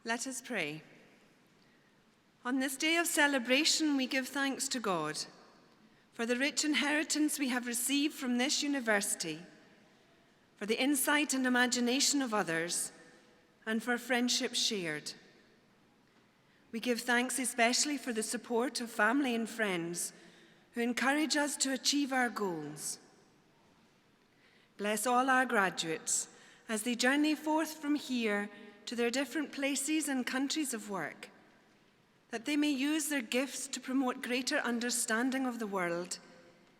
Let us pray. On this day of celebration, we give thanks to God for the rich inheritance we have received from this university, for the insight and imagination of others, and for friendship shared. We give thanks especially for the support of family and friends who encourage us to achieve our goals. Bless all our graduates as they journey forth from here to their different places and countries of work, that they may use their gifts to promote greater understanding of the world,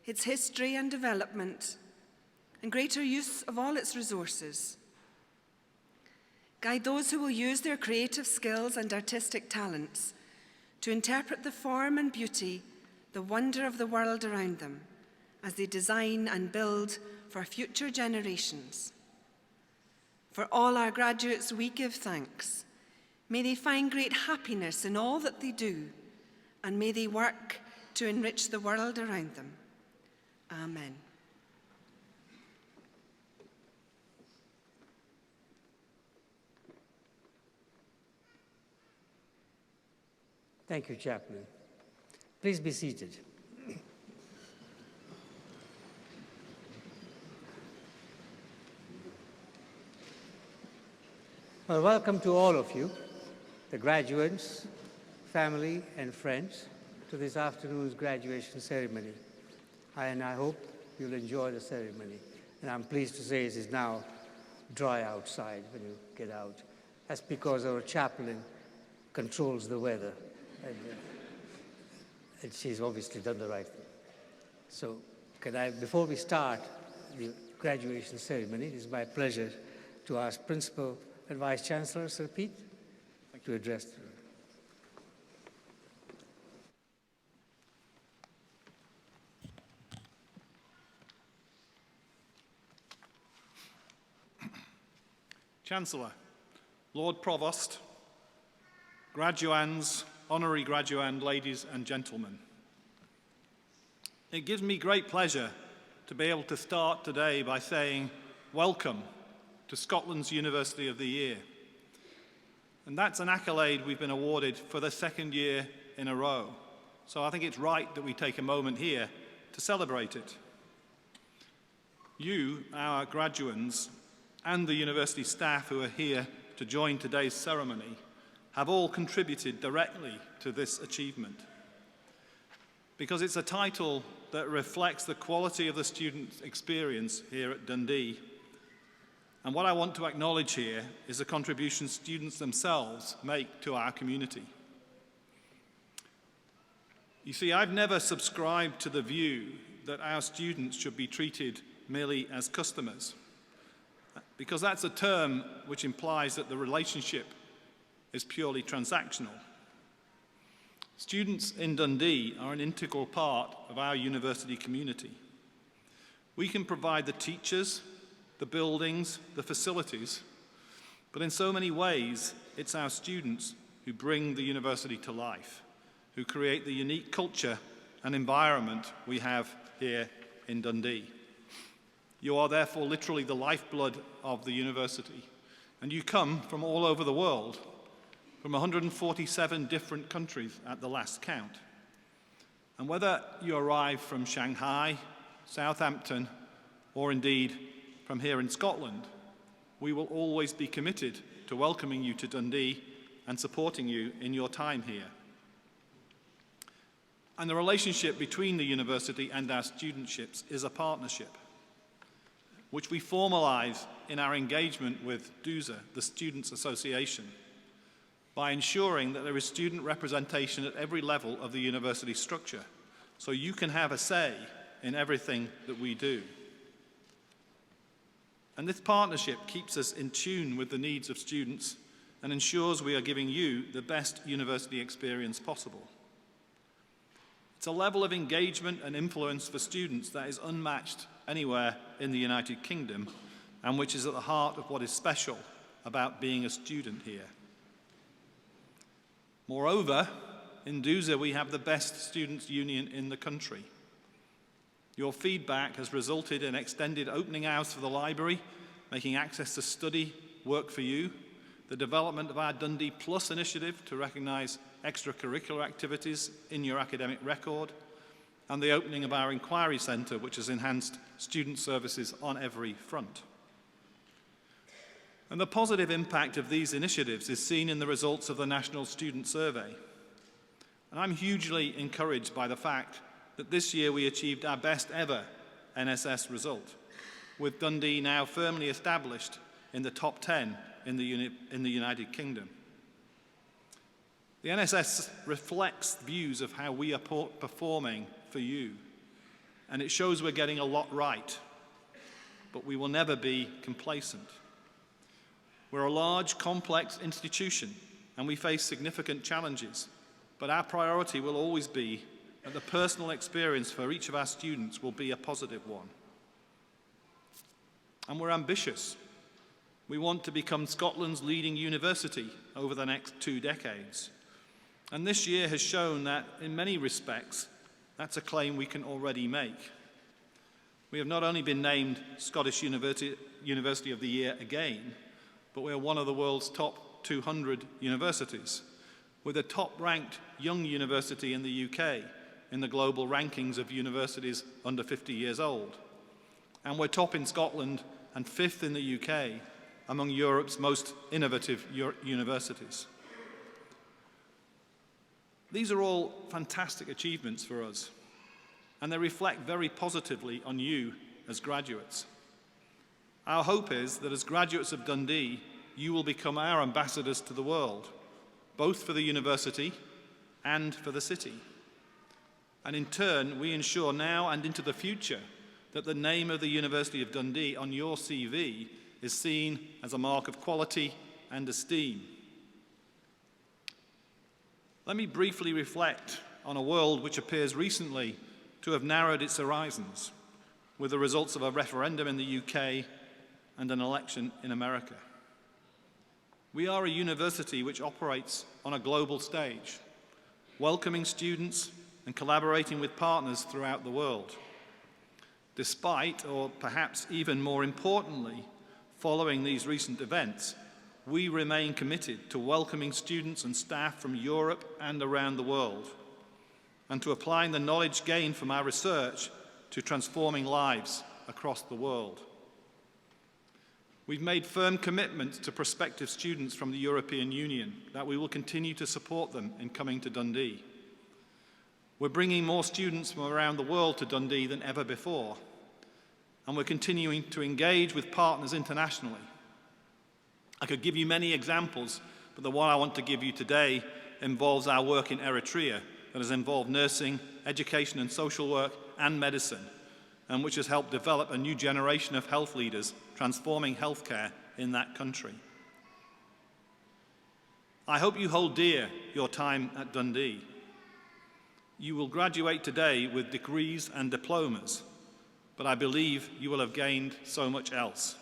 its history and development, and greater use of all its resources. Guide those who will use their creative skills and artistic talents to interpret the form and beauty, the wonder of the world around them, as they design and build for future generations. For all our graduates, we give thanks. May they find great happiness in all that they do, and may they work to enrich the world around them. Amen. Thank you, Chaplain. Please be seated. Well, welcome to all of you, the graduates, family, and friends, to this afternoon's graduation ceremony. I hope you'll enjoy the ceremony. And I'm pleased to say it is now dry outside when you get out. That's because our chaplain controls the weather. And she's obviously done the right thing. So before we start the graduation ceremony, it is my pleasure to ask Principal and Vice Chancellor Sir Pete to address the room. Chancellor, Lord Provost, graduands, honorary graduand, ladies and gentlemen. It gives me great pleasure to be able to start today by saying welcome to Scotland's University of the Year. And that's an accolade we've been awarded for the second year in a row. So I think it's right that we take a moment here to celebrate it. You, our graduands, and the university staff who are here to join today's ceremony have all contributed directly to this achievement. Because it's a title that reflects the quality of the student experience here at Dundee. And what I want to acknowledge here is the contribution students themselves make to our community. You see, I've never subscribed to the view that our students should be treated merely as customers, because that's a term which implies that the relationship is purely transactional. Students in Dundee are an integral part of our university community. We can provide the teachers, the buildings, the facilities, but in so many ways, it's our students who bring the university to life, who create the unique culture and environment we have here in Dundee. You are therefore literally the lifeblood of the university, and you come from all over the world, from 147 different countries at the last count. And whether you arrive from Shanghai, Southampton, or indeed from here in Scotland, we will always be committed to welcoming you to Dundee and supporting you in your time here. And the relationship between the university and our studentships is a partnership, which we formalise in our engagement with DUSA, the Students' Association, by ensuring that there is student representation at every level of the university structure, so you can have a say in everything that we do. And this partnership keeps us in tune with the needs of students and ensures we are giving you the best university experience possible. It's a level of engagement and influence for students that is unmatched anywhere in the United Kingdom, and which is at the heart of what is special about being a student here. Moreover, in DUSA we have the best students' union in the country. Your feedback has resulted in extended opening hours for the library, making access to study work for you, the development of our Dundee Plus initiative to recognise extracurricular activities in your academic record, and the opening of our Inquiry Centre, which has enhanced student services on every front. And the positive impact of these initiatives is seen in the results of the National Student Survey. And I'm hugely encouraged by the fact that this year we achieved our best ever NSS result, with Dundee now firmly established in the top 10 in the United Kingdom. The NSS reflects views of how we are performing for you, and it shows we're getting a lot right, but we will never be complacent. We're a large, complex institution, and we face significant challenges, but our priority will always be that the personal experience for each of our students will be a positive one. And we're ambitious. We want to become Scotland's leading university over the next 2 decades. And this year has shown that, in many respects, that's a claim we can already make. We have not only been named Scottish University of the Year again, but we are one of the world's top 200 universities, with a top-ranked young university in the UK in the global rankings of universities under 50 years old. And we're top in Scotland and 5th in the UK among Europe's most innovative universities. These are all fantastic achievements for us, and they reflect very positively on you as graduates. Our hope is that as graduates of Dundee, you will become our ambassadors to the world, both for the university and for the city. And in turn, we ensure now and into the future that the name of the University of Dundee on your CV is seen as a mark of quality and esteem. Let me briefly reflect on a world which appears recently to have narrowed its horizons with the results of a referendum in the UK and an election in America. We are a university which operates on a global stage, welcoming students and collaborating with partners throughout the world. Despite, or perhaps even more importantly, following these recent events, we remain committed to welcoming students and staff from Europe and around the world, and to applying the knowledge gained from our research to transforming lives across the world. We've made firm commitments to prospective students from the European Union that we will continue to support them in coming to Dundee. We're bringing more students from around the world to Dundee than ever before, and we're continuing to engage with partners internationally. I could give you many examples, but the one I want to give you today involves our work in Eritrea that has involved nursing, education and social work, and medicine, and which has helped develop a new generation of health leaders transforming healthcare in that country. I hope you hold dear your time at Dundee. You will graduate today with degrees and diplomas, but I believe you will have gained so much else.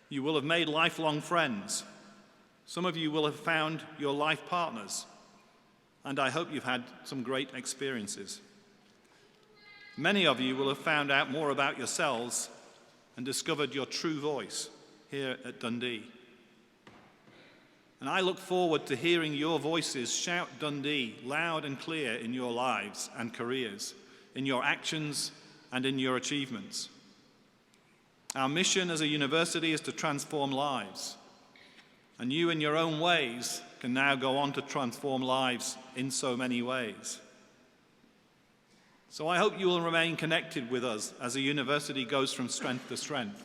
You will have made lifelong friends. Some of you will have found your life partners, and I hope you've had some great experiences. Many of you will have found out more about yourselves and discovered your true voice here at Dundee. And I look forward to hearing your voices shout Dundee loud and clear in your lives and careers, in your actions and in your achievements. Our mission as a university is to transform lives, and you in your own ways can now go on to transform lives in so many ways. So I hope you will remain connected with us as a university goes from strength to strength.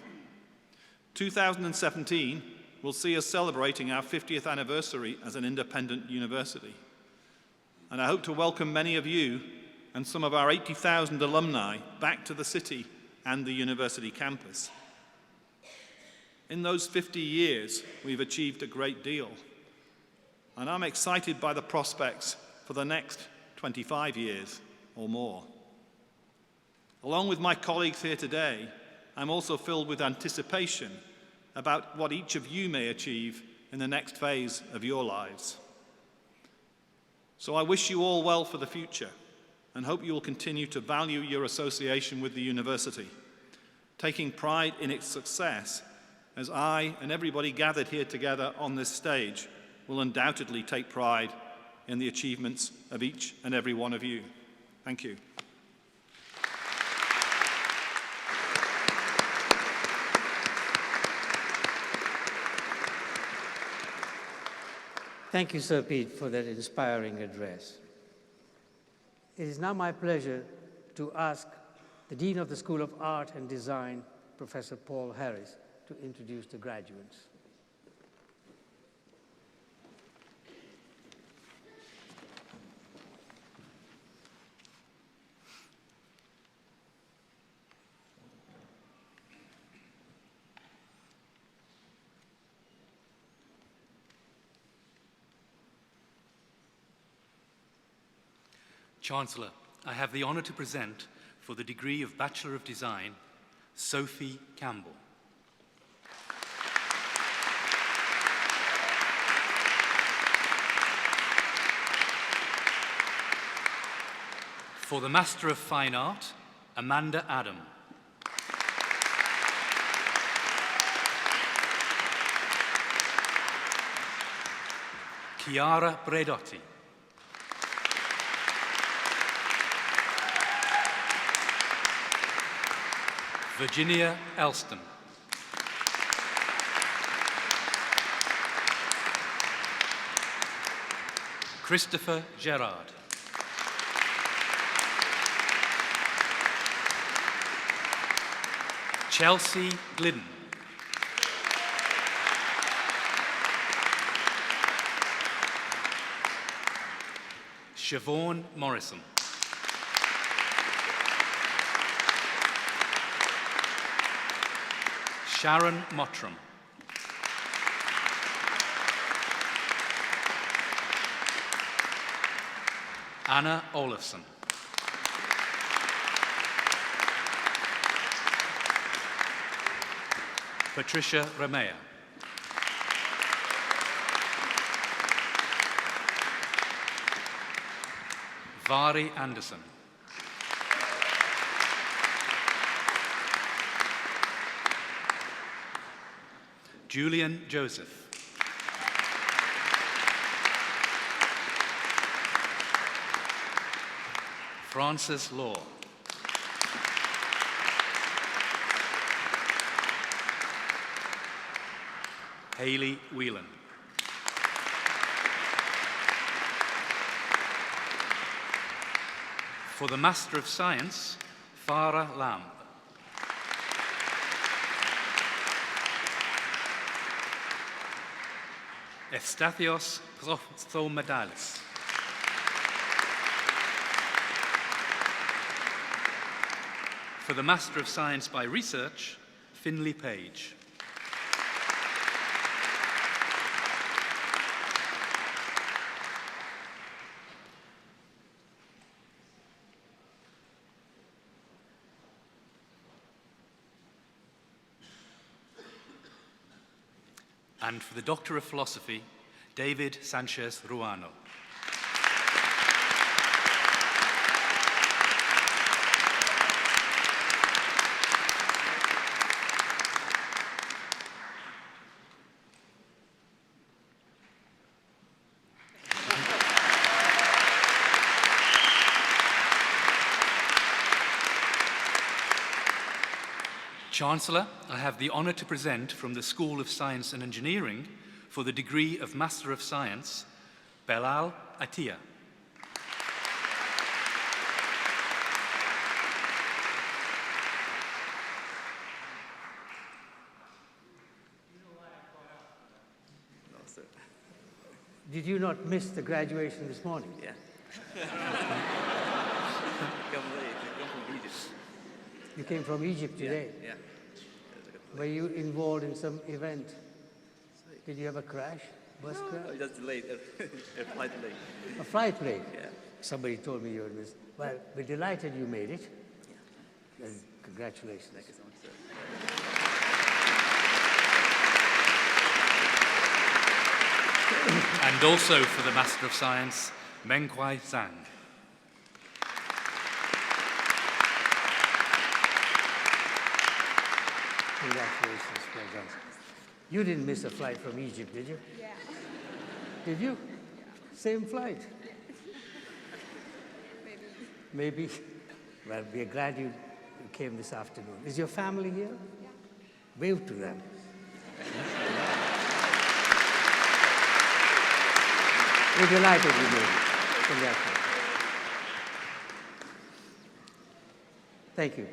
2017 will see us celebrating our 50th anniversary as an independent university. And I hope to welcome many of you and some of our 80,000 alumni back to the city and the university campus. In those 50 years, we've achieved a great deal. And I'm excited by the prospects for the next 25 years or more. Along with my colleagues here today, I'm also filled with anticipation about what each of you may achieve in the next phase of your lives. So I wish you all well for the future and hope you will continue to value your association with the university, taking pride in its success as I and everybody gathered here together on this stage will undoubtedly take pride in the achievements of each and every one of you. Thank you. Thank you, Sir Pete, for that inspiring address. It is now my pleasure to ask the Dean of the School of Art and Design, Professor Paul Harris, to introduce the graduates. Chancellor, I have the honour to present, for the degree of Bachelor of Design, Sophie Campbell. For the Master of Fine Art, Amanda Adam. Chiara Bredotti. Virginia Elston. Christopher Gerard. Chelsea Glidden. Siobhan Morrison. Sharon Mottram. Anna Olafsson. Patricia Ramea. Vari Anderson. Julian Joseph. Francis Law. Hayley Whelan. For the Master of Science, Farah Lamb. Eustathios Prothomadalis. For the Master of Science by Research, Finley Page. And for the Doctor of Philosophy, David Sanchez Ruano. Chancellor, I have the honour to present from the School of Science and Engineering for the degree of Master of Science, Belal Attia. Did you not miss the graduation this morning? Yeah. Come from Egypt. You came from Egypt today. Yeah. Were you involved in some event? Did you have a crash? Bus crash? No, just delayed. A flight delayed. A flight delayed? Yeah. Somebody told me you were missed. Well, we're delighted you made it. Yeah. And congratulations. Thank you so much, sir. And also for the Master of Science, Mengkwai Zhang. Congratulations, well done. You didn't miss a flight from Egypt, did you? Yeah. Did you? Same flight? Maybe. Well, we're glad you came this afternoon. Is your family here? Yeah. Wave to them. We're delighted you made it. Congratulations. Thank you.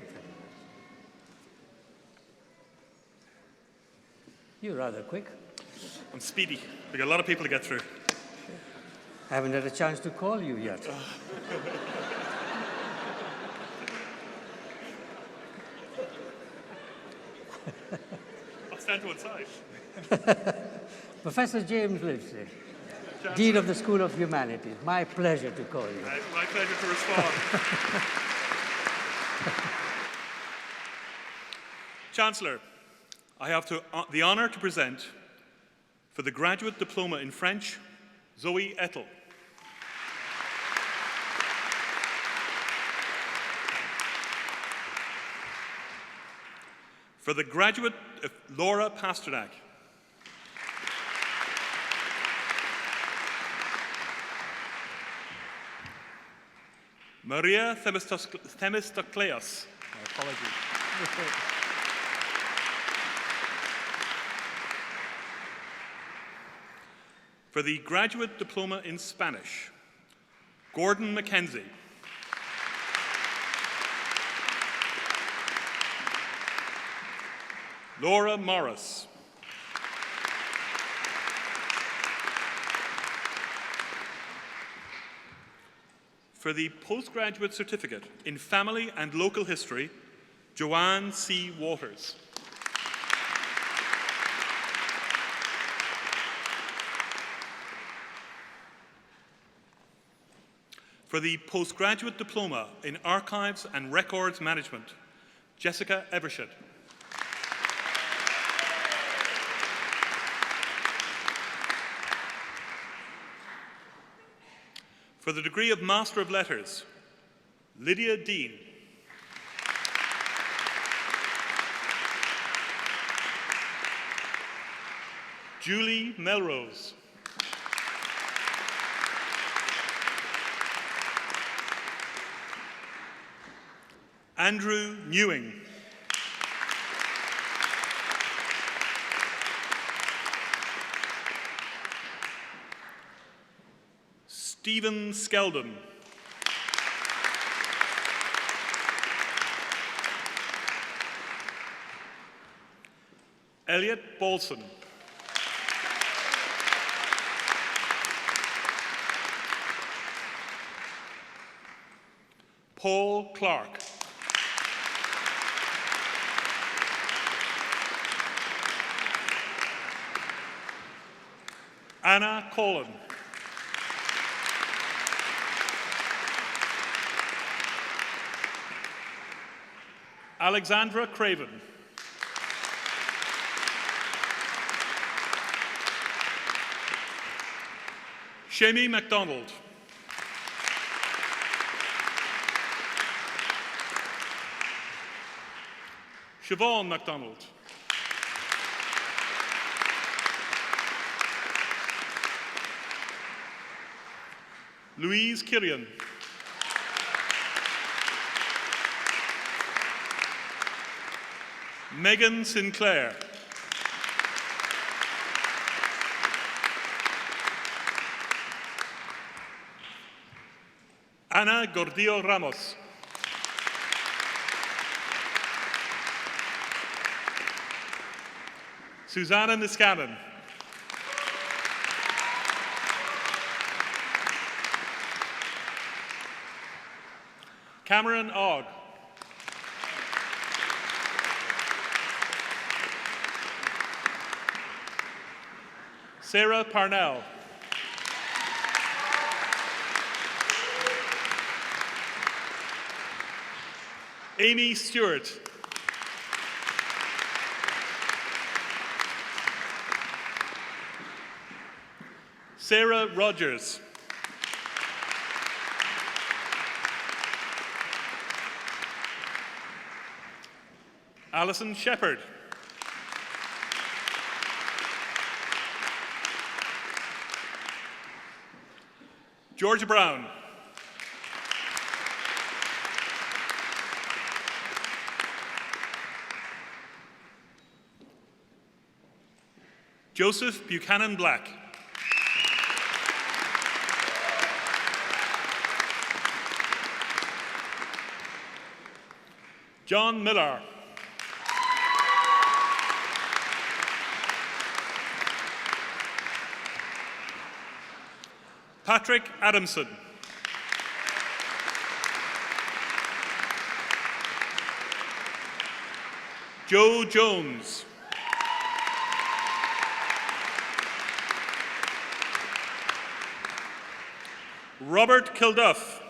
You're rather quick. I'm speedy. We got a lot of people to get through. I haven't had a chance to call you yet. I'll stand to one side. Professor James Livesey, Dean of the School of Humanities. My pleasure to call you. My pleasure to respond. Chancellor, I have the honour to present for the Graduate Diploma in French, Zoe Ettel. For the Graduate, Laura Pasternak. Maria Themistokleos. My apologies. For the Graduate Diploma in Spanish, Gordon Mackenzie. Laura Morris. For the Postgraduate Certificate in Family and Local History, Joanne C. Waters. For the Postgraduate Diploma in Archives and Records Management, Jessica Evershed. For the degree of Master of Letters, Lydia Dean. Julie Melrose. Andrew Newing. Stephen Skeldon. Elliot Balson. Paul Clark. Anna Collin. Alexandra Craven. Shami MacDonald. Siobhan MacDonald. Louise Killian. Megan Sinclair. Ana Gordillo Ramos. Susanna Niskanen. Cameron Ogg. Sarah Parnell. Amy Stewart. Sarah Rogers. Alison Shepherd. George Brown. Joseph Buchanan Black. John Miller. Patrick Adamson. Joe Jones. Robert Kilduff.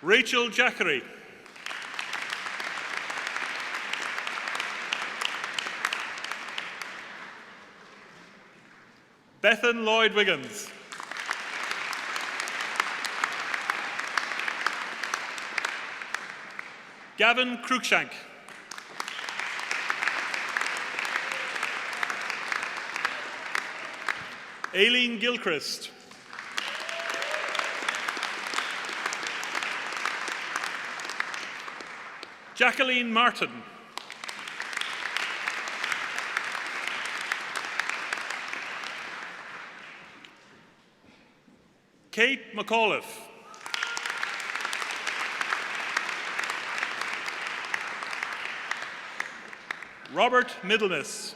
Rachel Jackery. Bethan Lloyd Wiggins. Gavin Cruikshank. Aileen Gilchrist. Jacqueline Martin. Kate McAuliffe. Robert Middleness.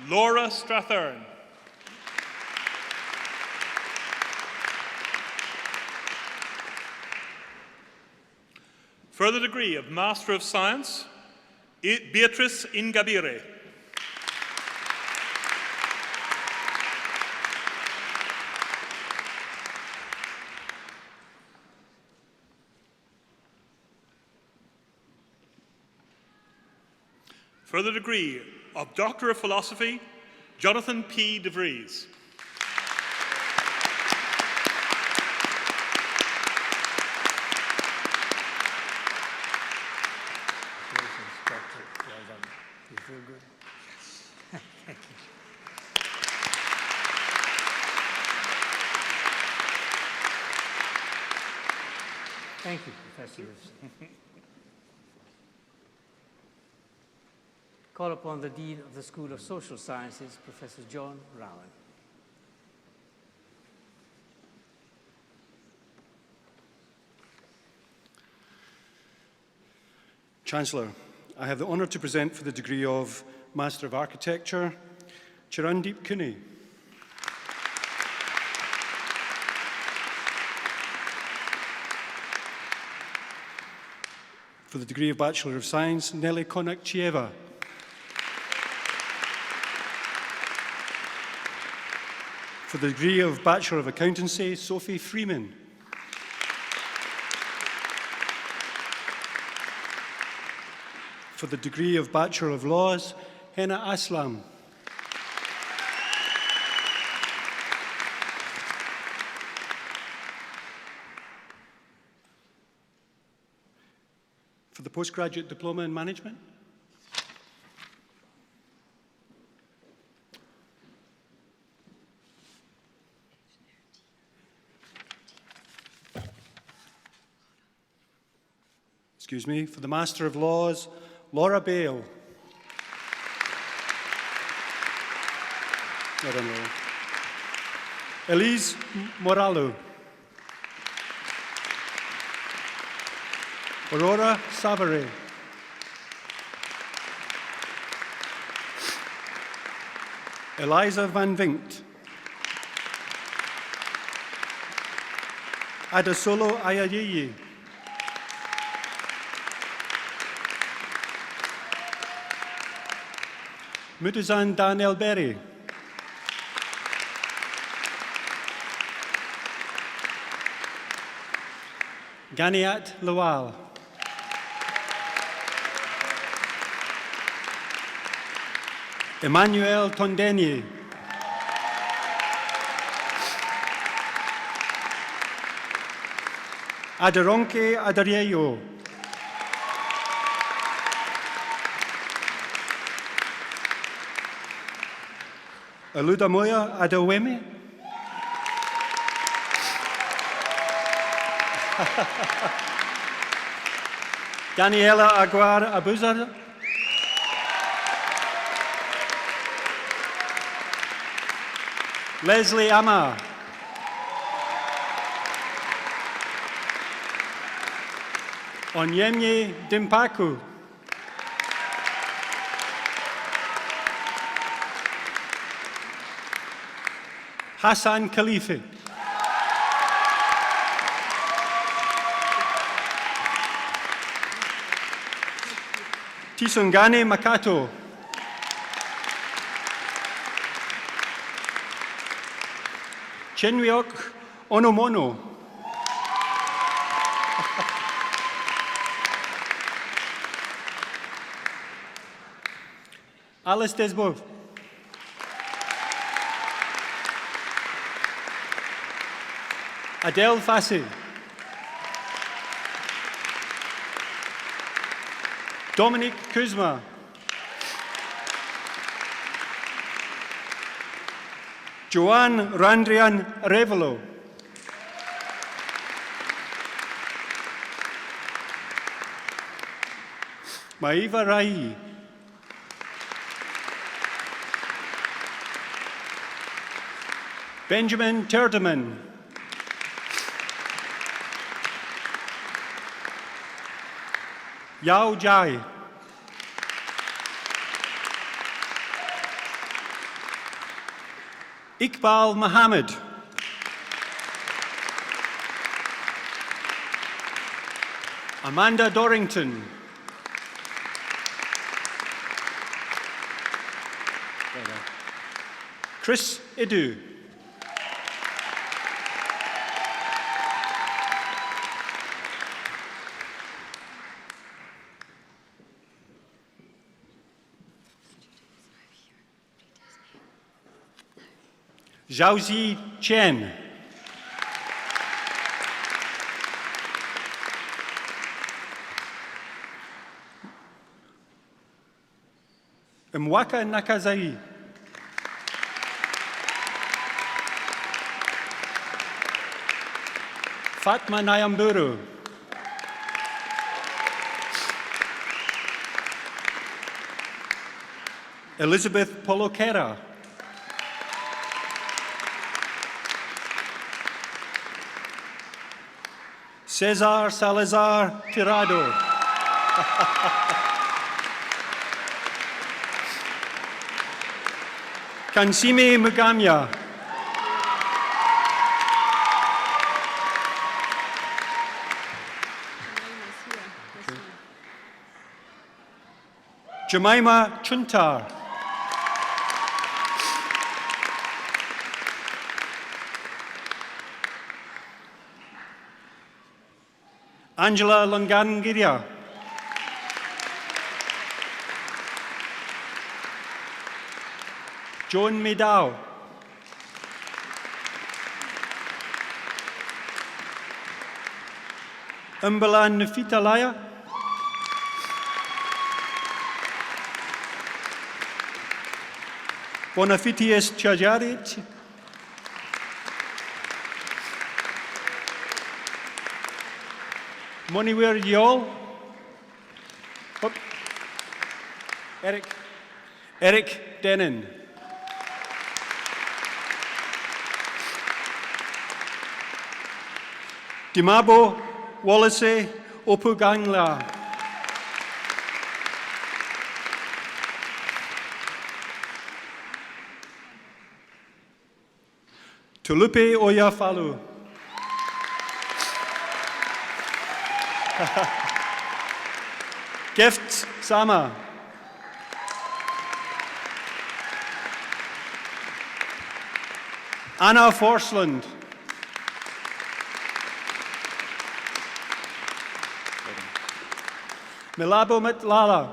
Laura Strathern. Further degree of Master of Science, Beatrice Ingabire. Further degree of Doctor of Philosophy, Jonathan P. DeVries. Congratulations, Doctor. Well done. You feel good? Thank you. Thank you, Professors. Call upon the Dean of the School of Social Sciences, Professor John Rowan. Chancellor, I have the honour to present for the degree of Master of Architecture, Chirandeep Kuni. For the degree of Bachelor of Science, Nelly Konakchieva. For the degree of Bachelor of Accountancy, Sophie Freeman. For the degree of Bachelor of Laws, Henna Aslam. For the Postgraduate Diploma in Management, for the Master of Laws, Laura Bale. I don't know. Elise Moralo. Aurora Savare. Eliza Van Vinkt. Adesolo Ayayiyi. Mutuzan Daniel Berry. Ganiat Lawal. Emmanuel Tondeni. Aderonke Adarieyo. Aludamoya Adewemi. Daniela Aguar Abuzar. Leslie Ama. Onyemye Dimpaku. Hassan Khalifi. Tisungane Makato. Chenwiok Onomono. Alice Desbov. Adele Fassi. Dominic Kuzma. Joanne Randrian Revelo. Maiva Rai. Benjamin Terdeman. Yao Jai. Iqbal Mohammed. Amanda Dorrington. Chris Idu. Zhaozi Chen. Mwaka Nakazai. Fatma Nyamburu. Elizabeth Polokera. Cesar Salazar Tirado. Kansime Mugamya. Jemima Chuntar. Angela Langangiria. Joan Medao. Umbalan Nefitalaya. Bonafitius Chajarit. Moniwir Yol. Oh. Eric Denon. Dimabo Wallace Opugangla. Tulupe Oyafalu. Gift Sama. Anna Forsland. Milabo Matlala.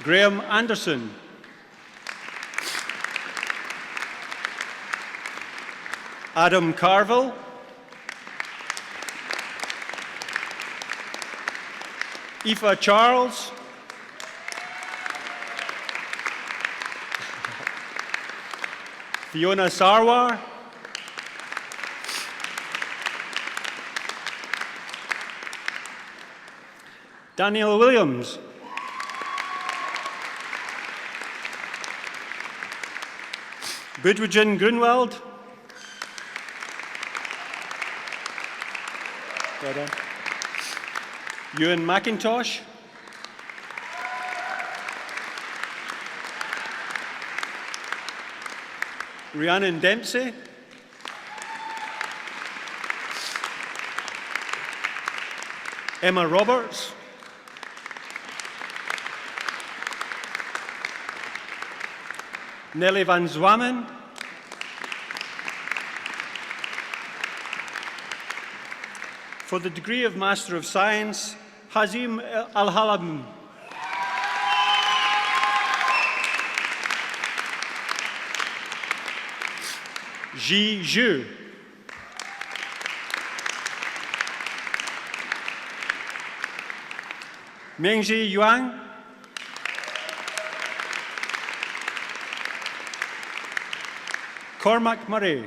Graham Anderson. Adam Carville. Aoife Charles. Fiona Sarwar. Daniel Williams. Budwijn Grunwald. Well done. Ewan McIntosh. Rhiannon Dempsey. Emma Roberts. Nelly Van Zwammen. For the degree of Master of Science, Hazim Al-Halam. Ji Zhu. Mengzi Yuan. Cormac Murray.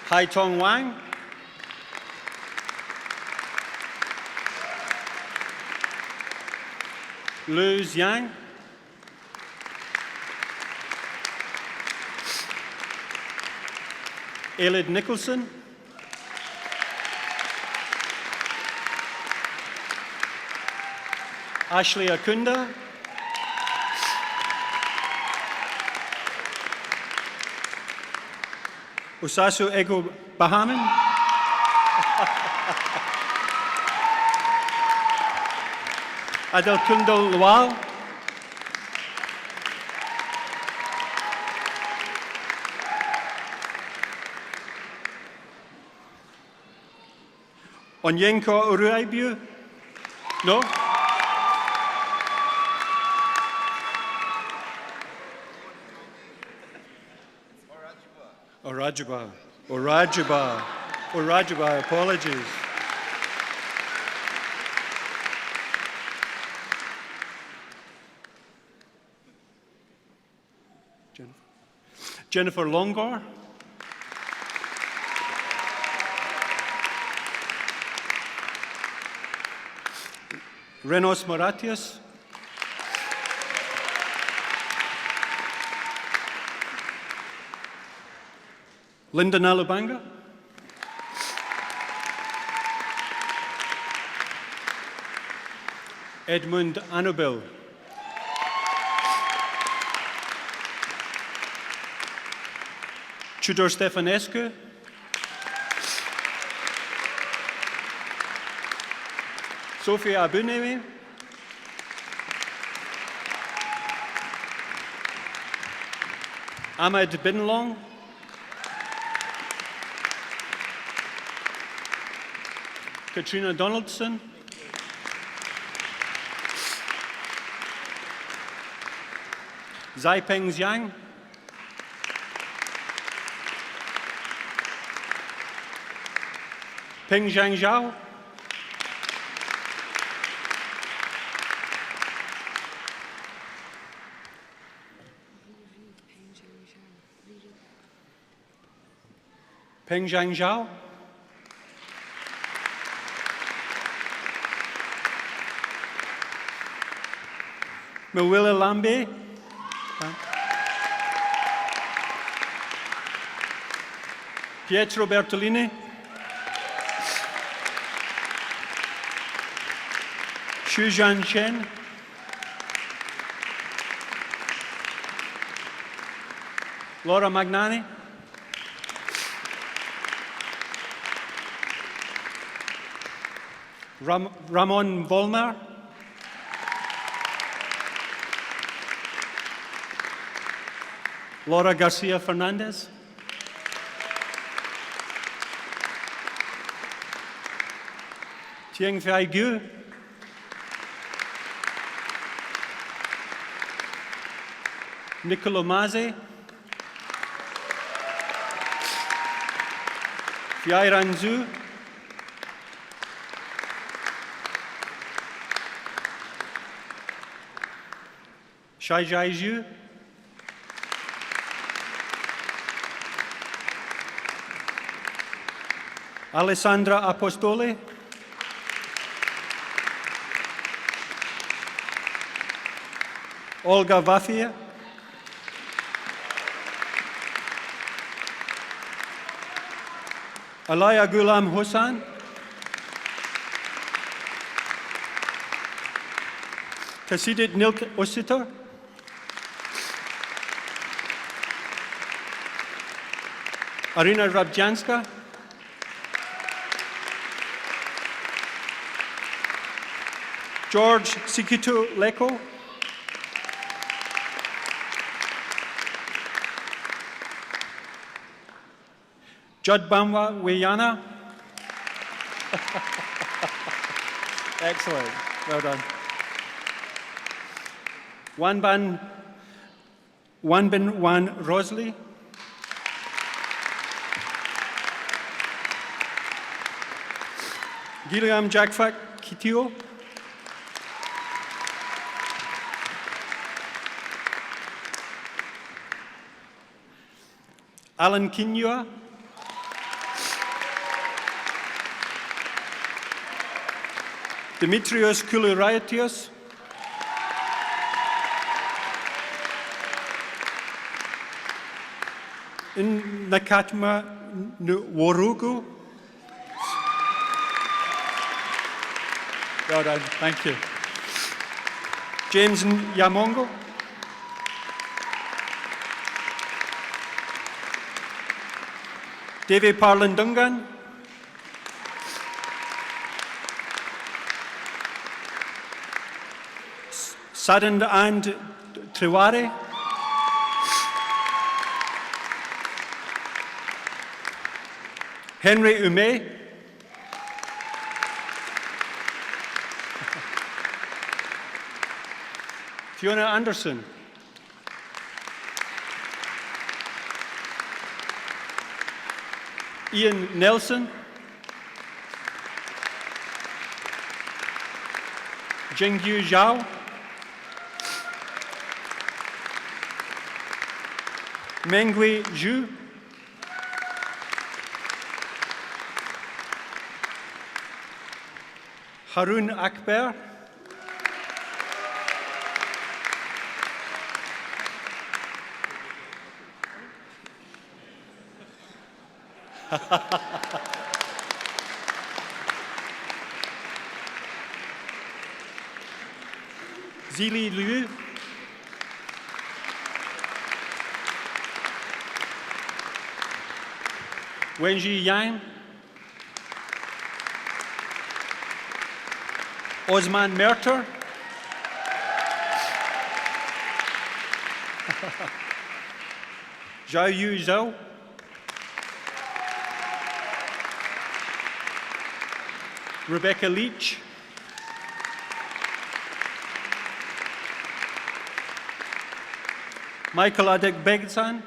Hai Tong Wang. Lu Xiang. Elid Nicholson. Ashley Akunda. Usasu Ego Bahaman. Adel Kundal Lawal. Onyenko Uruaibu? No? Orajiba, apologies. Jennifer Longor. Renos Moratius. Linda Nalubanga. Edmund Annabel. Tudor Stefanescu. Sophia Abunemi. Ahmed Binlong. Katrina Donaldson. Zaipeng Jiang. Peng Zhang Zhao. Peng Zhang Zhao. Mawila Lambe. Pietro Bertolini. Xuzhan Chen. Laura Magnani. Ramon Volmar. Laura Garcia Fernandez. Tieng Fai Gu. Nicolo Maze. Fiai Ranzu. Shai Jai Zhu, Alessandra Apostoli, Olga Vafia, Alaya Ghulam Hossan, Kasidit Nilk Ositor, Arina Rabjanska, George Sikitu Leko, Judd Bamwa Weyana. Excellent. Well done. Wanbin Wan Rosley. Gilliam Jakfak Kitio. Alan Kinyua. Dimitrios Koulouratios. Nakatma Warugu. Well done, thank you. James Yamongo. Devi Parlandungan. Sadand and Triwari. Henry Ume. Fiona Anderson. Ian Nelson. Jingyu Zhao. Mengui Zhu. Harun Akbar. Zili Liu. Wenji Yang. Osman Merter. Zhao Yu Zhao. Rebecca Leach. Michael Adek-Begsan.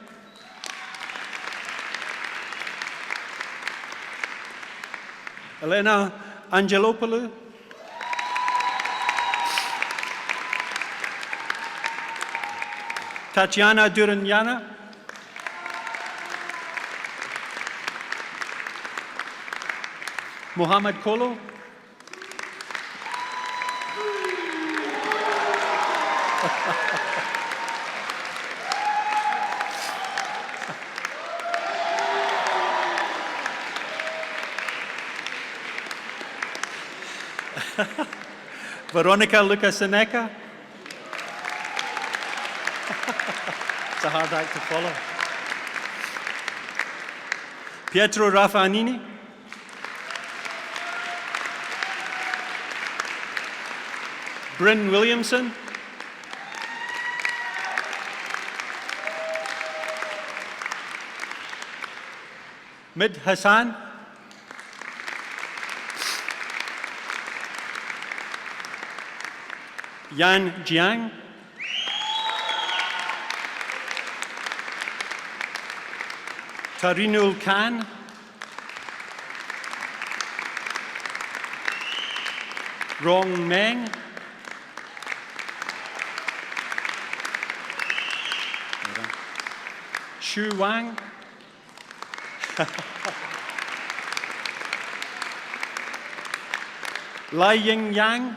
Elena Angelopoulou. Tatiana Duranyana. Mohammed Kolo. Veronica Lukaseneca. It's a hard act to follow. Pietro Raffanini. Bryn Williamson. Mid Hassan. Yan Jiang. Tarinul Khan. Rong Meng. Shu Wang. Lai Ying Yang.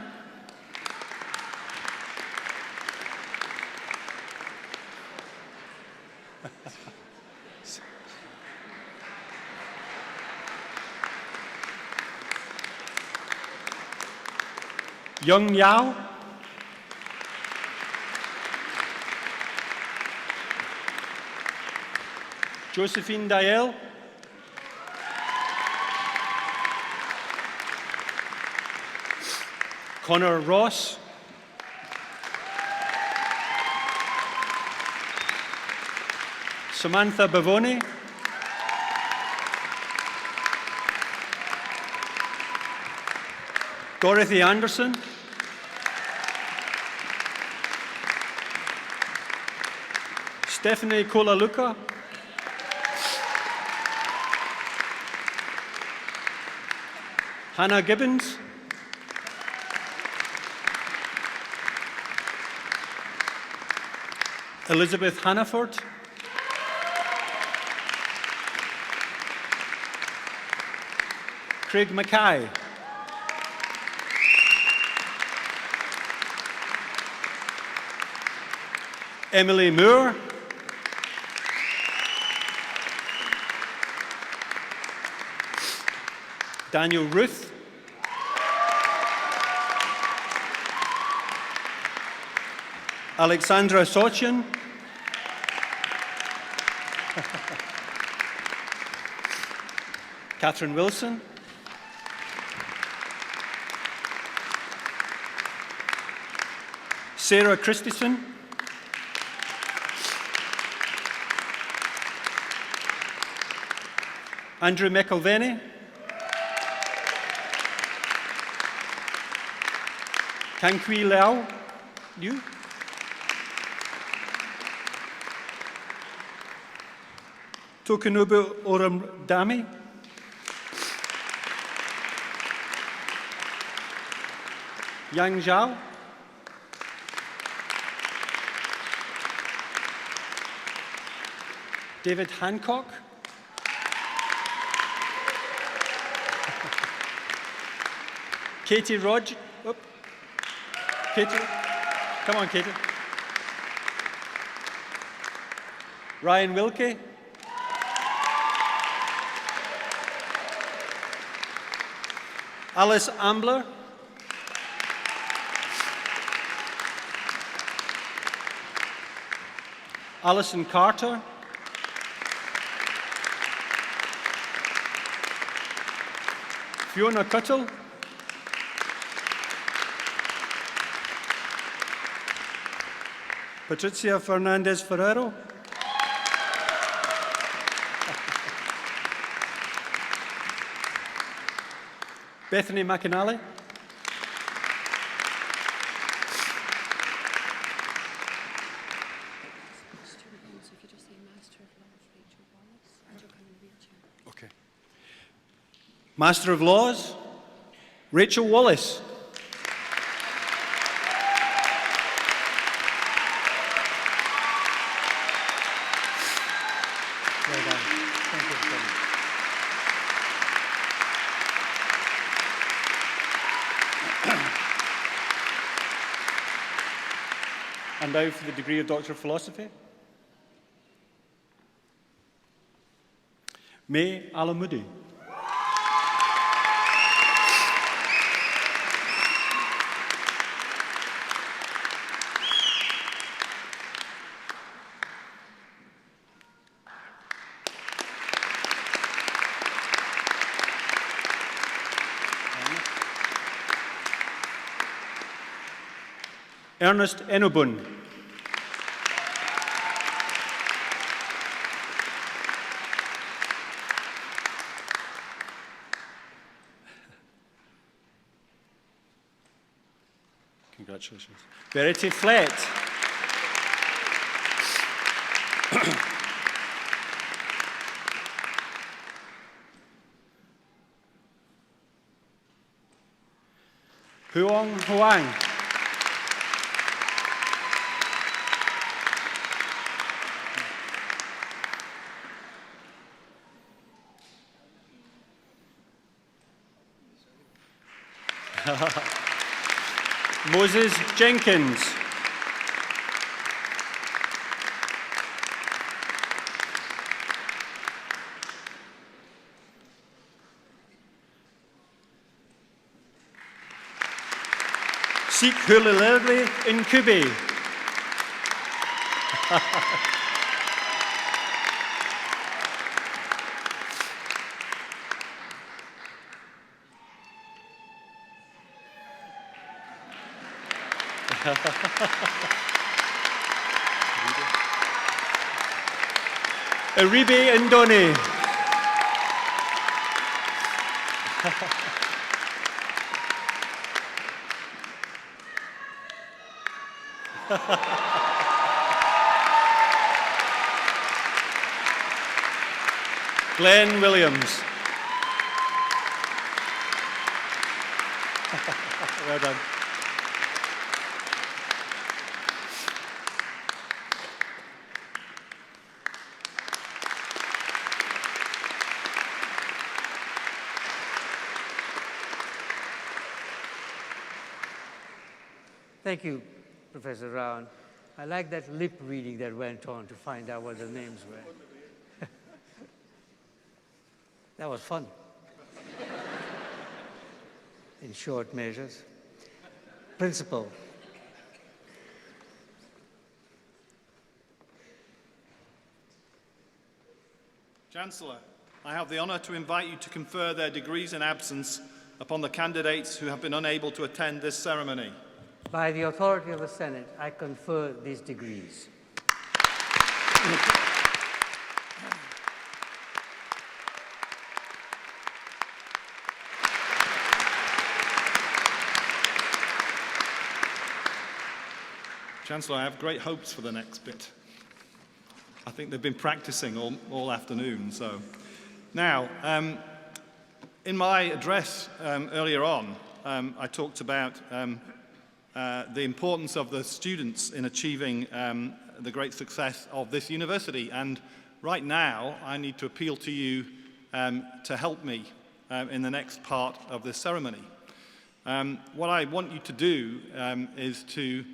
Young Yao. Josephine Dael. Connor Ross. Samantha Bavoni. Dorothy Anderson. Stephanie Kolaluka. Hannah Gibbons. Elizabeth Hannaford. Craig Mackay. Emily Moore. Daniel Ruth. Alexandra Sochin. Catherine Wilson. Sarah Christensen. Andrew McElveny. Kankui Liu. Tokunobu Oramdami. Yang Zhao. David Hancock. Katie Rodge. Katie. Come on, Katie. Ryan Wilkie. Alice Ambler. Alison Carter. Fiona Cuttle. Patricia Fernandez Ferrero. Bethany McAnally. Okay. Master of Laws, Rachel Wallace. Well done. Thank you for coming. And now for the degree of Doctor of Philosophy. May Alamudi. Ernest Enobun. Congratulations. Verity Flett. Huang Huang. Moses Jenkins. Seek Hulilerli Nkubi. Aribe Ndoni. Glenn Williams. Well done. Thank you, Professor Rowan. I like that lip reading that went on to find out what the names were. That was fun. In short measures. Principal. Chancellor, I have the honour to invite you to confer their degrees in absence upon the candidates who have been unable to attend this ceremony. By the authority of the Senate, I confer these degrees. Chancellor, I have great hopes for the next bit. I think they've been practicing all afternoon. So, now, in my address earlier on, I talked about the importance of the students in achieving the great success of this university. And right now, I need to appeal to you to help me in the next part of this ceremony. What I want you to do is to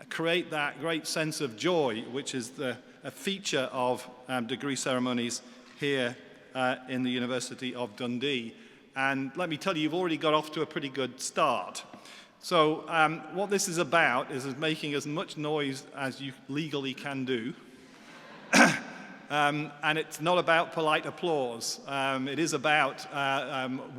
create that great sense of joy, which is a feature of degree ceremonies here in the University of Dundee. And let me tell you, you've already got off to a pretty good start. So what this is about is making as much noise as you legally can do. And it's not about polite applause. It is about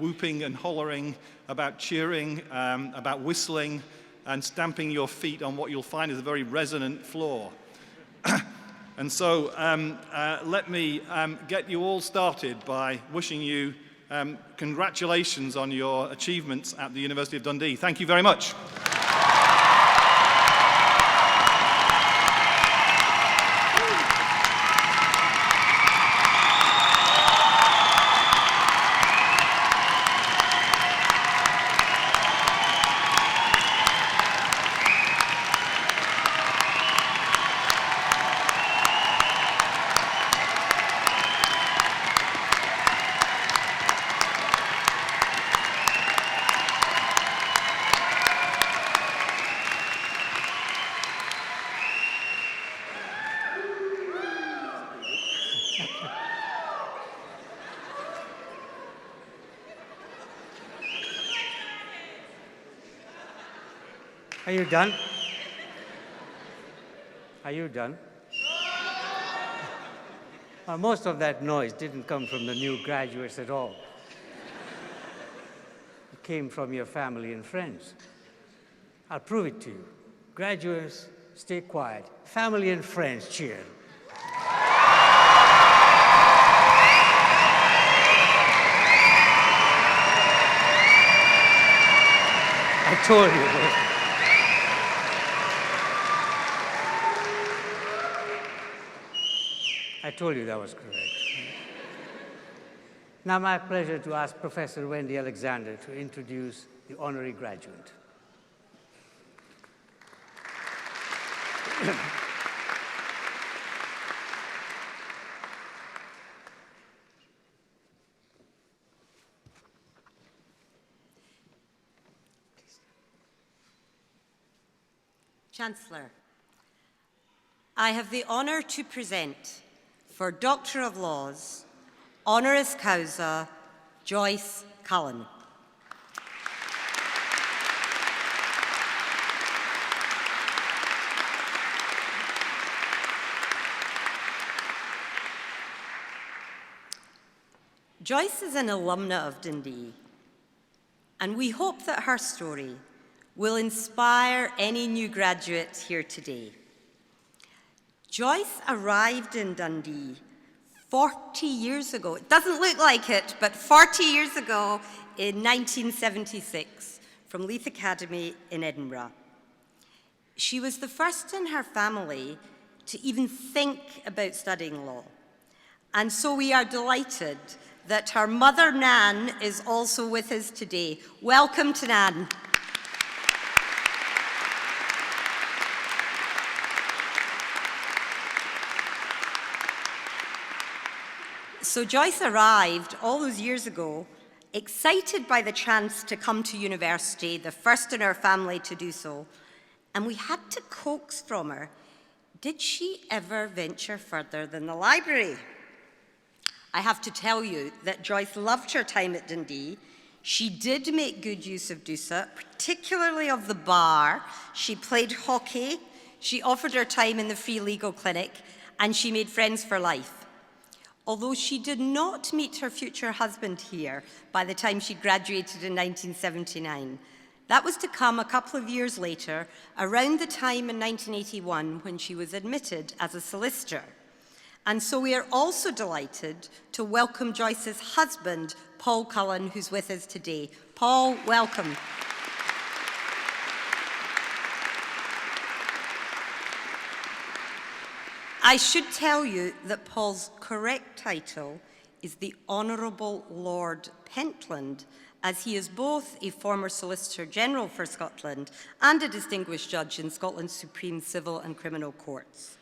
whooping and hollering, about cheering, about whistling, and stamping your feet on what you'll find is a very resonant floor. And so let me get you all started by wishing you congratulations on your achievements at the University of Dundee. Thank you very much. Are you done? Are you done? Most of that noise didn't come from the new graduates at all. It came from your family and friends. I'll prove it to you. Graduates, stay quiet. Family and friends, cheer. I told you. I told you that was correct. Now my pleasure to ask Professor Wendy Alexander to introduce the honorary graduate. Chancellor, I have the honour to present for Doctor of Laws, honoris causa, Joyce Cullen. Joyce is an alumna of Dundee, and we hope that her story will inspire any new graduates here today. Joyce arrived in Dundee 40 years ago. It doesn't look like it, but 40 years ago in 1976 from Leith Academy in Edinburgh. She was the first in her family to even think about studying law. And so we are delighted that her mother, Nan, is also with us today. Welcome to Nan. So Joyce arrived all those years ago, excited by the chance to come to university, the first in her family to do so, and we had to coax from her, did she ever venture further than the library? I have to tell you that Joyce loved her time at Dundee. She did make good use of DUSA, particularly of the bar. She played hockey, she offered her time in the Free Legal Clinic, and she made friends for life. Although she did not meet her future husband here by the time she graduated in 1979. That was to come a couple of years later, around the time in 1981 when she was admitted as a solicitor. And so we are also delighted to welcome Joyce's husband, Paul Cullen, who's with us today. Paul, welcome. I should tell you that Paul's correct title is the Honourable Lord Pentland, as he is both a former Solicitor General for Scotland and a distinguished judge in Scotland's Supreme Civil and Criminal Courts.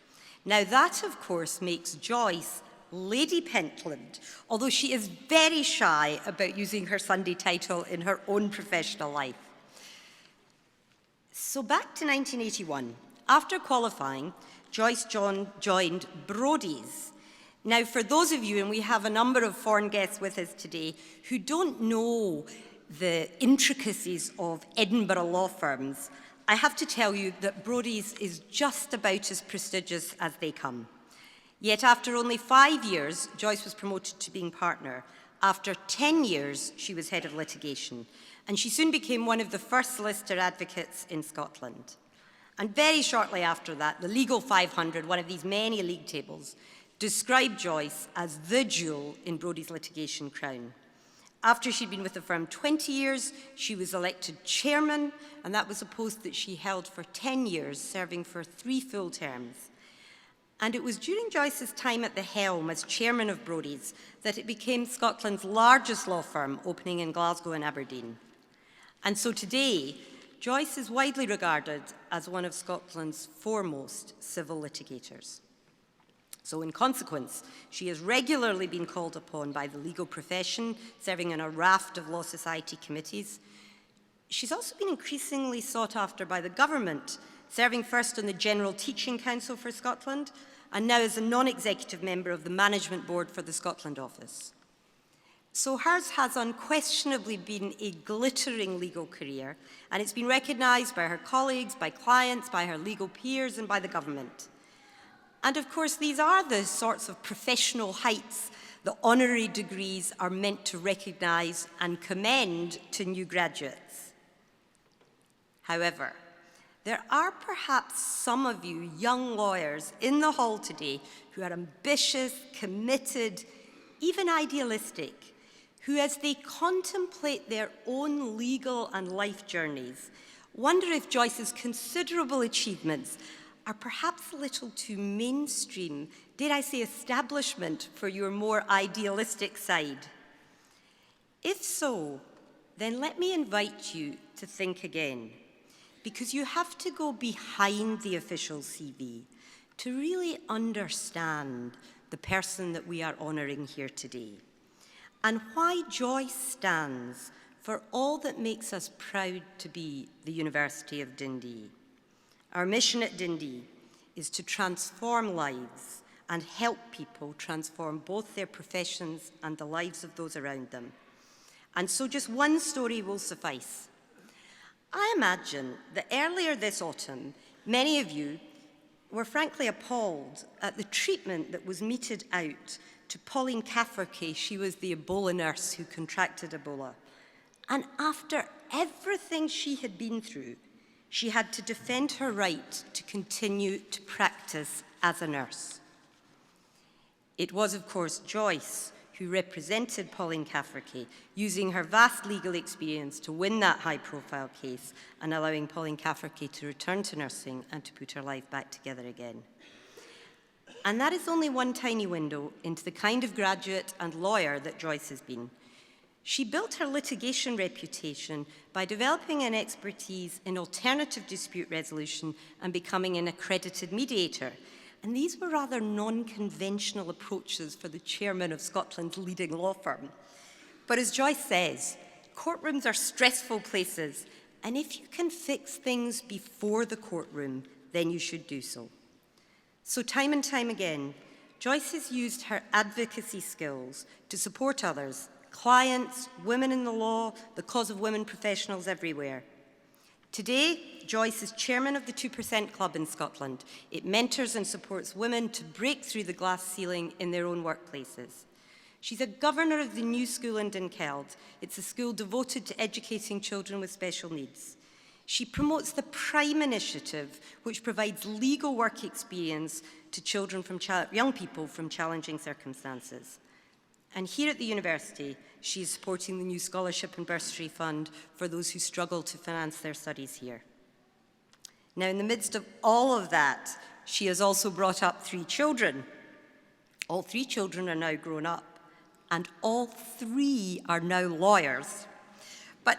Now that, of course, makes Joyce Lady Pentland, although she is very shy about using her Sunday title in her own professional life. So back to 1981. After qualifying, Joyce joined Brodie's. Now, for those of you, and we have a number of foreign guests with us today, who don't know the intricacies of Edinburgh law firms, I have to tell you that Brodie's is just about as prestigious as they come. Yet after only 5 years, Joyce was promoted to being partner. After 10 years, she was head of litigation, and she soon became one of the first solicitor advocates in Scotland. And very shortly after that, the Legal 500, one of these many league tables, described Joyce as the jewel in Brodie's litigation crown. After she'd been with the firm 20 years, she was elected chairman, and that was a post that she held for 10 years, serving for 3 full terms. And it was during Joyce's time at the helm as chairman of Brodie's that it became Scotland's largest law firm, opening in Glasgow and Aberdeen. And so today, Joyce is widely regarded as one of Scotland's foremost civil litigators. So in consequence, she has regularly been called upon by the legal profession, serving on a raft of Law Society committees. She's also been increasingly sought after by the government, serving first on the General Teaching Council for Scotland, and now as a non-executive member of the Management Board for the Scotland Office. So hers has unquestionably been a glittering legal career, and it's been recognised by her colleagues, by clients, by her legal peers, and by the government. And of course, these are the sorts of professional heights the honorary degrees are meant to recognise and commend to new graduates. However, there are perhaps some of you young lawyers in the hall today who are ambitious, committed, even idealistic, who as they contemplate their own legal and life journeys, wonder if Joyce's considerable achievements are perhaps a little too mainstream, dare I say establishment, for your more idealistic side. If so, then let me invite you to think again, because you have to go behind the official CV to really understand the person that we are honouring here today, and why Joyce stands for all that makes us proud to be the University of Dundee. Our mission at Dundee is to transform lives and help people transform both their professions and the lives of those around them. And so just one story will suffice. I imagine that earlier this autumn, many of you were frankly appalled at the treatment that was meted out to Pauline Cafferty. She was the Ebola nurse who contracted Ebola. And after everything she had been through, she had to defend her right to continue to practice as a nurse. It was, of course, Joyce who represented Pauline Cafferty, using her vast legal experience to win that high-profile case and allowing Pauline Cafferty to return to nursing and to put her life back together again. And that is only one tiny window into the kind of graduate and lawyer that Joyce has been. She built her litigation reputation by developing an expertise in alternative dispute resolution and becoming an accredited mediator. And these were rather non-conventional approaches for the chairman of Scotland's leading law firm. But as Joyce says, courtrooms are stressful places, and if you can fix things before the courtroom, then you should do so. So time and time again, Joyce has used her advocacy skills to support others, clients, women in the law, the cause of women professionals everywhere. Today, Joyce is chairman of the 2% Club in Scotland. It mentors and supports women to break through the glass ceiling in their own workplaces. She's a governor of the new school in Dunkeld. It's a school devoted to educating children with special needs. She promotes the Prime Initiative, which provides legal work experience to children from young people from challenging circumstances. And here at the university, she is supporting the new scholarship and bursary fund for those who struggle to finance their studies here. Now, in the midst of all of that, she has also brought up 3 children. All 3 children are now grown up, and all 3 are now lawyers. But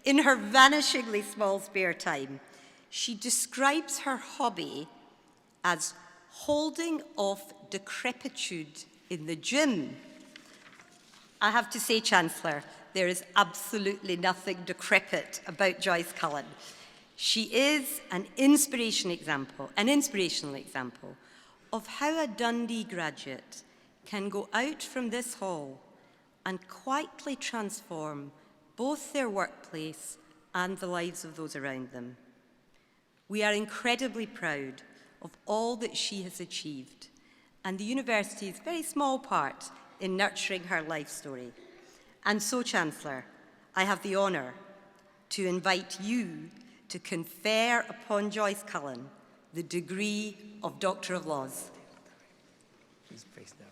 in her vanishingly small spare time, she describes her hobby as holding off decrepitude in the gym. I have to say, Chancellor, there is absolutely nothing decrepit about Joyce Cullen. She is an inspirational example of how a Dundee graduate can go out from this hall and quietly transform both their workplace and the lives of those around them. We are incredibly proud of all that she has achieved, and the university's very small part in nurturing her life story. And so, Chancellor, I have the honour to invite you to confer upon Joyce Cullen the degree of Doctor of Laws. Please face down.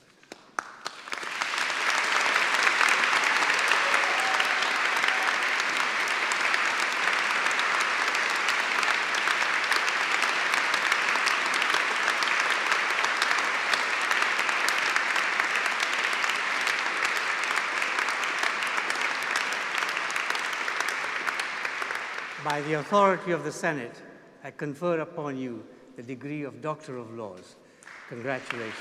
By the authority of the Senate, I confer upon you the degree of Doctor of Laws. Congratulations.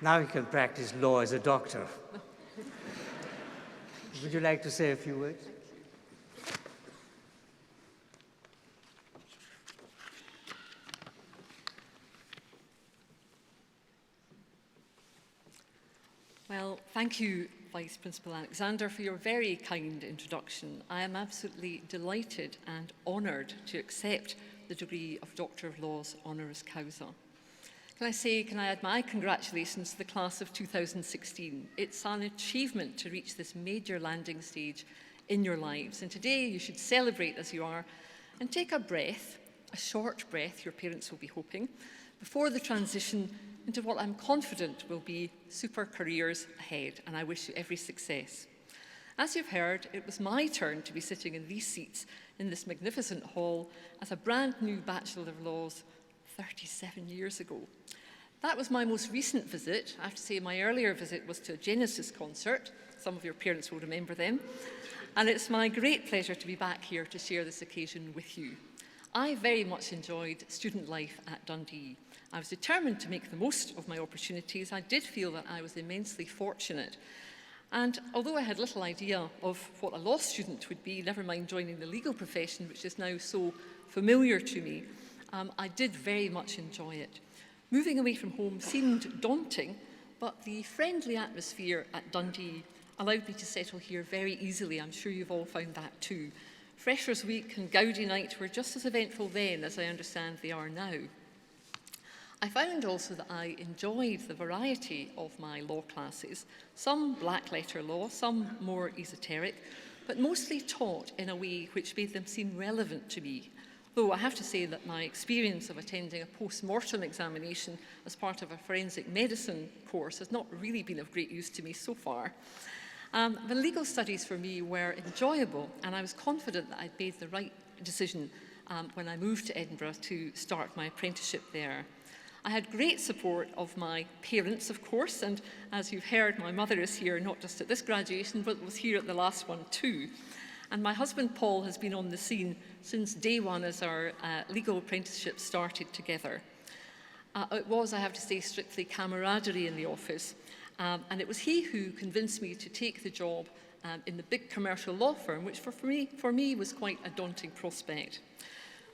Now you can practice law as a doctor. Would you like to say a few words? Well, thank you, Vice Principal Alexander, for your very kind introduction. I am absolutely delighted and honoured to accept the degree of Doctor of Laws honoris causa. Can I add my congratulations to the class of 2016. It's an achievement to reach this major landing stage in your lives. And today you should celebrate as you are and take a breath, a short breath, your parents will be hoping, before the transition into what I'm confident will be super careers ahead. And I wish you every success. As you've heard, it was my turn to be sitting in these seats in this magnificent hall as a brand new Bachelor of Laws 37 years ago. That was my most recent visit. I have to say my earlier visit was to a Genesis concert. Some of your parents will remember them. and it's my great pleasure to be back here to share this occasion with you. I very much enjoyed student life at Dundee. I was determined to make the most of my opportunities. I did feel that I was immensely fortunate. And although I had little idea of what a law student would be, never mind joining the legal profession, which is now so familiar to me, I did very much enjoy it. Moving away from home seemed daunting, but the friendly atmosphere at Dundee allowed me to settle here very easily. I'm sure you've all found that too. Freshers' Week and Gaudi Night were just as eventful then as I understand they are now. I found also that I enjoyed the variety of my law classes, some black letter law, some more esoteric, but mostly taught in a way which made them seem relevant to me. Though I have to say that my experience of attending a post-mortem examination as part of a forensic medicine course has not really been of great use to me so far. The legal studies for me were enjoyable, and I was confident that I'd made the right decision when I moved to Edinburgh to start my apprenticeship there. I had great support of my parents, of course, and as you've heard, my mother is here not just at this graduation, but was here at the last one too. And my husband, Paul, has been on the scene since day one as our legal apprenticeship started together. It was, I have to say, strictly camaraderie in the office, and it was he who convinced me to take the job in the big commercial law firm, which for me was quite a daunting prospect.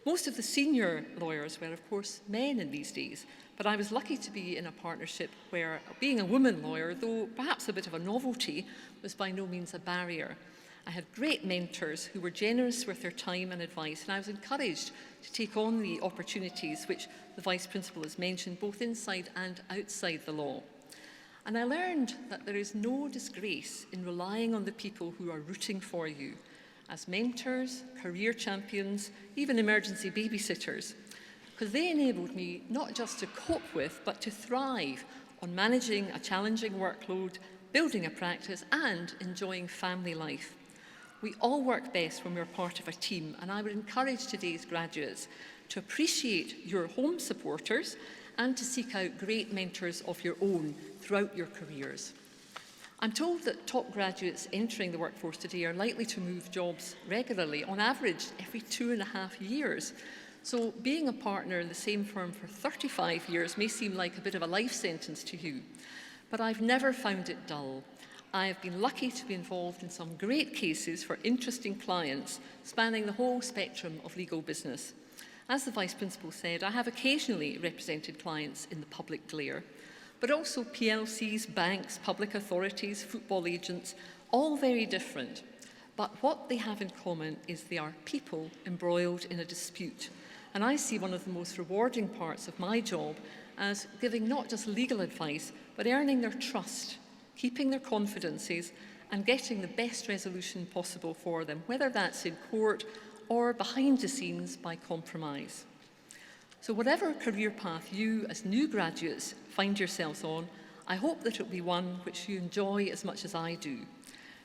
Most of the senior lawyers were, of course, men in these days, but I was lucky to be in a partnership where being a woman lawyer, though perhaps a bit of a novelty, was by no means a barrier. I had great mentors who were generous with their time and advice, and I was encouraged to take on the opportunities which the Vice Principal has mentioned, both inside and outside the law. And I learned that there is no disgrace in relying on the people who are rooting for you, as mentors, career champions, even emergency babysitters, because they enabled me not just to cope with, but to thrive on managing a challenging workload, building a practice, and enjoying family life. We all work best when we're part of a team, and I would encourage today's graduates to appreciate your home supporters and to seek out great mentors of your own throughout your careers. I'm told that top graduates entering the workforce today are likely to move jobs regularly, on average every 2.5 years. So being a partner in the same firm for 35 years may seem like a bit of a life sentence to you, but I've never found it dull. I have been lucky to be involved in some great cases for interesting clients spanning the whole spectrum of legal business. As the Vice Principal said, I have occasionally represented clients in the public glare, but also PLCs, banks, public authorities, football agents, all very different. But what they have in common is they are people embroiled in a dispute. And I see one of the most rewarding parts of my job as giving not just legal advice, but earning their trust, keeping their confidences, and getting the best resolution possible for them, whether that's in court or behind the scenes by compromise. So whatever career path you, as new graduates, find yourselves on, I hope that it will be one which you enjoy as much as I do.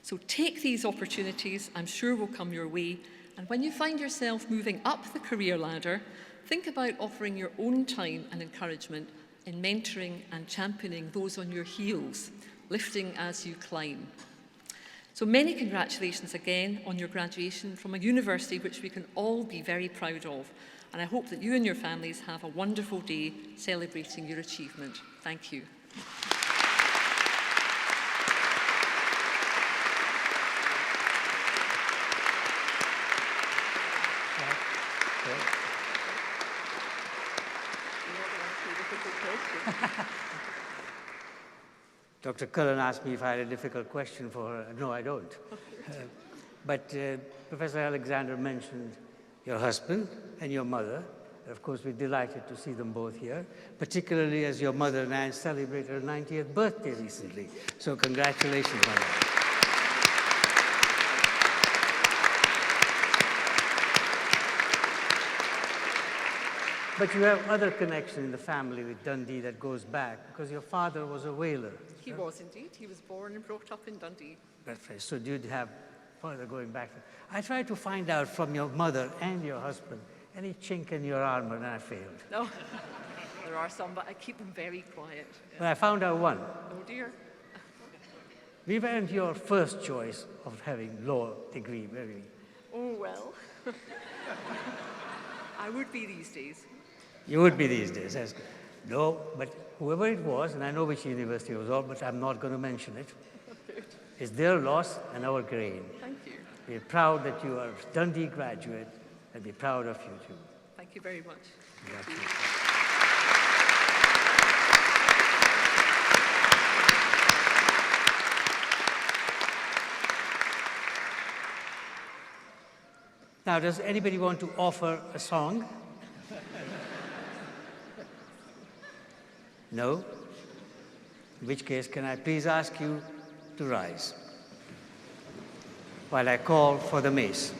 So take these opportunities, I'm sure will come your way, and when you find yourself moving up the career ladder, think about offering your own time and encouragement in mentoring and championing those on your heels, lifting as you climb. So many congratulations again on your graduation from a university which we can all be very proud of. And I hope that you and your families have a wonderful day celebrating your achievement. Thank you. Dr. Cullen asked me if I had a difficult question for her. No, I don't. But Professor Alexander mentioned your husband and your mother. Of course, we're delighted to see them both here, particularly as your mother and I celebrated her 90th birthday recently. So congratulations, mother. But you have other connection in the family with Dundee that goes back, because your father was a whaler. He was indeed. He was born and brought up in Dundee. Perfect. So do you have further going back? I tried to find out from your mother and your husband any chink in your armor, and I failed. No, there are some, but I keep them very quiet. But I found out one. Oh dear. We weren't your first choice of having law degree, were we? Oh, well. I would be these days. You would be these days. That's good. No, but whoever it was, and I know which university it was on, but I'm not going to mention it, it's their loss and our gain. Thank you. We're proud that you are a Dundee graduate, and we're proud of you too. Thank you very much. Congratulations. Now, does anybody want to offer a song? No? In which case, can I please ask you to rise while I call for the mace?